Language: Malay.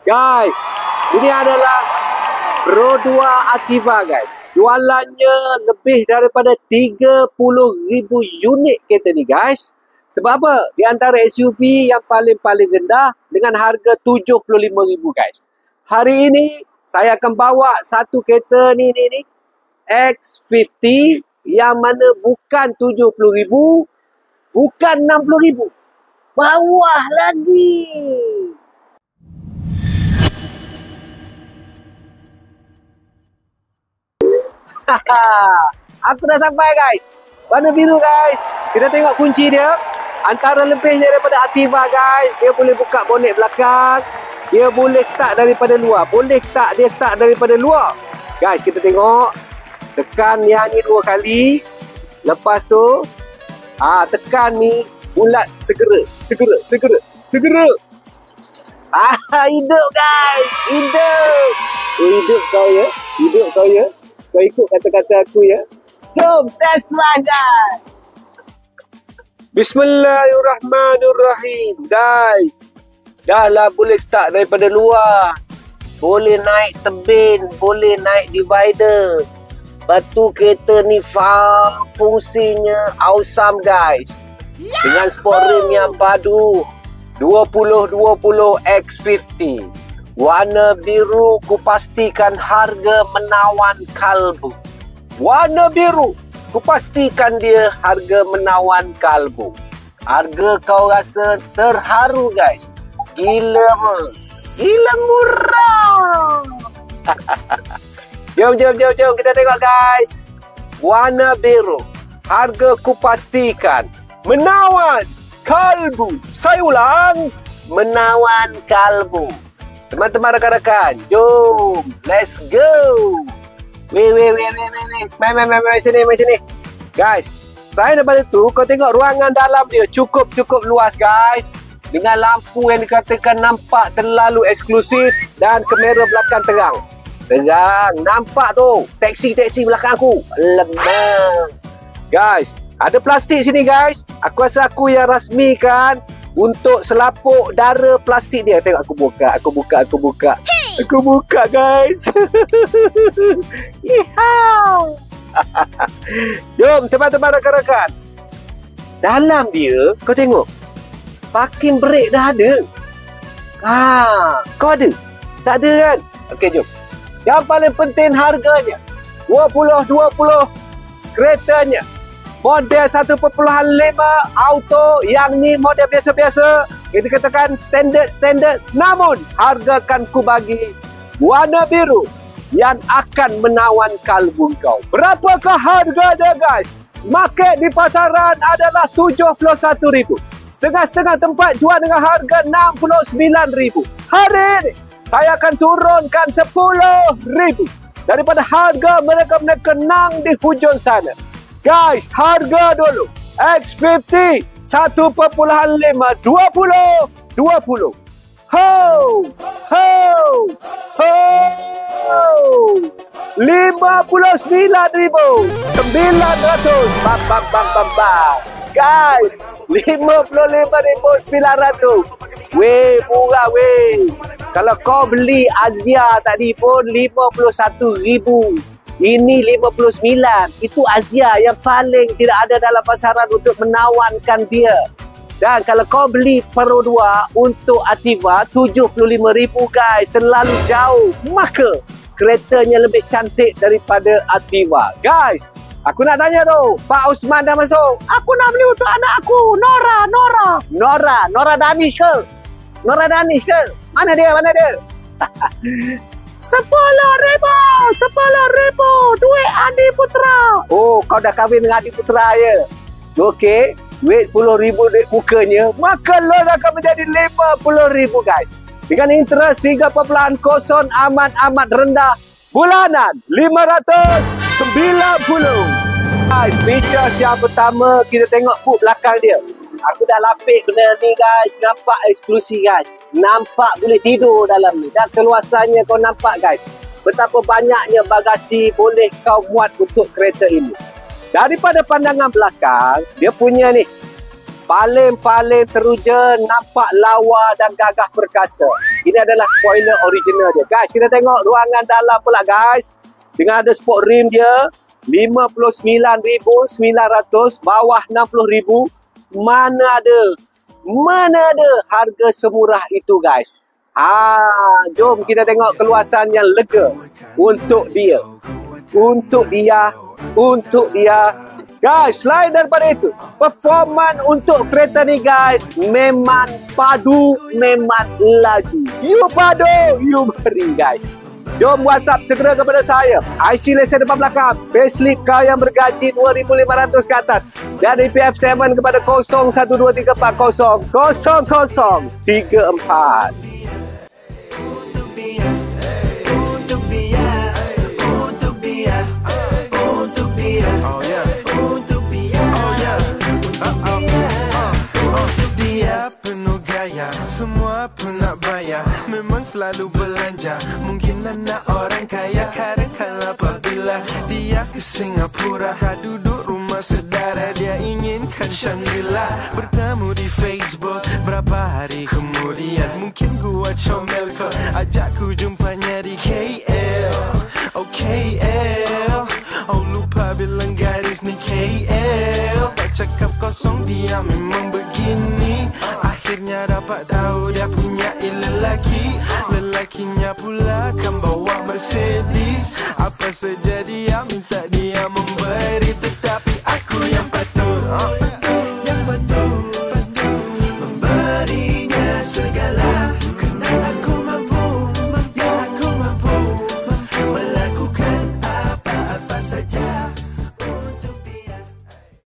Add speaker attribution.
Speaker 1: Guys, ini adalah Pro 2 Ativa guys. Jualannya lebih daripada 30,000 unit kereta ni guys. Sebab apa? Di antara SUV yang paling rendah dengan harga 75,000 guys. Hari ini saya akan bawa satu kereta ni X50 yang mana bukan 70,000, bukan 60,000. Bawah lagi. Aku dah sampai guys. Warna biru guys. Kita tengok kunci dia. Antara lebihnya daripada Ativa guys. Dia boleh buka bonet belakang. Dia boleh start daripada luar. Boleh tak dia start daripada luar? Guys, kita tengok. Tekan yang ni 2 kali. Lepas tu tekan ni bulat segera. Hidup guys. Hidup. Hidup kau ya. Hidup kau ya. Kau ikut kata-kata aku ya. Jom test drive guys. Bismillahirrahmanirrahim guys. Dah lah boleh start daripada luar. Boleh naik tebing. Boleh naik divider. Batu kereta ni fungsinya awesome guys. Dengan sport rim yang padu 2020 X50. Warna biru, kupastikan harga menawan kalbu. Warna biru, kupastikan dia harga menawan kalbu. Harga kau rasa terharu guys. Gila murah. Jom kita tengok guys. Warna biru, harga kupastikan menawan kalbu. Saya ulang, menawan kalbu. Teman-teman rakan-rakan, jom, let's go. Weh. Mai sini. Guys, selain daripada tu, kau tengok ruangan dalam dia cukup luas guys. Dengan lampu yang dikatakan nampak terlalu eksklusif dan kamera belakang terang. Nampak tu. Taksi belakang aku. Lemah. Guys, ada plastik sini guys. Aku rasa aku yang rasmikan untuk selapuk dara plastik dia. Tengok aku buka. Hey! Aku buka guys. Jom teman-teman rakan-rakan. Dalam dia kau tengok. Parking brake dah ada. Kau ada? Tak ada kan? Okey jom. Yang paling penting harganya. 20 keretanya. Model 1.5 auto, yang ni model biasa-biasa. Kita katakan standard. Namun, harga akan ku bagi warna biru yang akan menawan kalbu kau. Berapakah harga dia guys? Market di pasaran adalah 71,000. Setengah-setengah tempat jual dengan harga 69,000. Hari ini, saya akan turunkan 10,000 daripada harga mereka nang di hujung sana. Guys, harga dulu. X50 1.5 20. Ho! 59,900. Guys, 55,900. Weh, murah weh. Kalau kau beli Azia tadi pun 51,000. Ini 59. Itu Azia yang paling tidak ada dalam pasaran untuk menawankan dia. Dan kalau kau beli Pro 2 untuk Ativa 75,000 guys. Terlalu jauh. Maka keretanya lebih cantik daripada Ativa. Guys, aku nak tanya tu. Pak Osman dah masuk. Aku nak beli untuk anak aku. Nora Danish ke? Mana dia? 10,000 duit Adi Putra. Oh, kau dah kahwin dengan Adi Putra ya? Okey, duit 10,000 duit mukanya, maka loan akan menjadi 50,000 guys. Dengan interest 3.0 amat rendah. Bulanan 590. Guys, features yang pertama, kita tengok boot belakang dia. Aku dah lapik benda ni guys. Nampak eksklusif guys. Nampak boleh tidur dalam ni. Dan keluasannya kau nampak guys. Betapa banyaknya bagasi boleh kau muat untuk kereta ini. Daripada pandangan belakang, dia punya ni paling teruja, nampak lawa dan gagah perkasa. Ini adalah spoiler original dia. Guys, kita tengok ruangan dalam pula guys. Dengan ada sport rim dia, 59,900, bawah 60,000. Mana ada harga semurah itu guys. Jom kita tengok keluasan yang lega untuk dia. Guys, selain daripada itu, performan untuk kereta ni guys memang padu, memang laju. You padu, you beri guys. Jom WhatsApp segera kepada saya. IC lesen depan belakang, payslip kau yang bergaji 2,500 ke atas, dan EPF statement kepada 0123400034.
Speaker 2: Semua pun nak bayar, memang selalu belanja. Mungkin anak orang kaya, kadang-kadang apabila dia ke Singapura, duduk rumah saudara, dia inginkan Shangri-La. Bertemu di Facebook, berapa hari kemudian mungkin gua comel kau, ajak ku jumpanya di KL. Oh KL, oh lupa bilang garis ni KL. Tak cakap kosong, dia memang begini. Akhirnya dapat tahu dia punya lelaki. Lelakinya pula kan bawa Mercedes. Apa saja dia minta, dia memberi. Tetap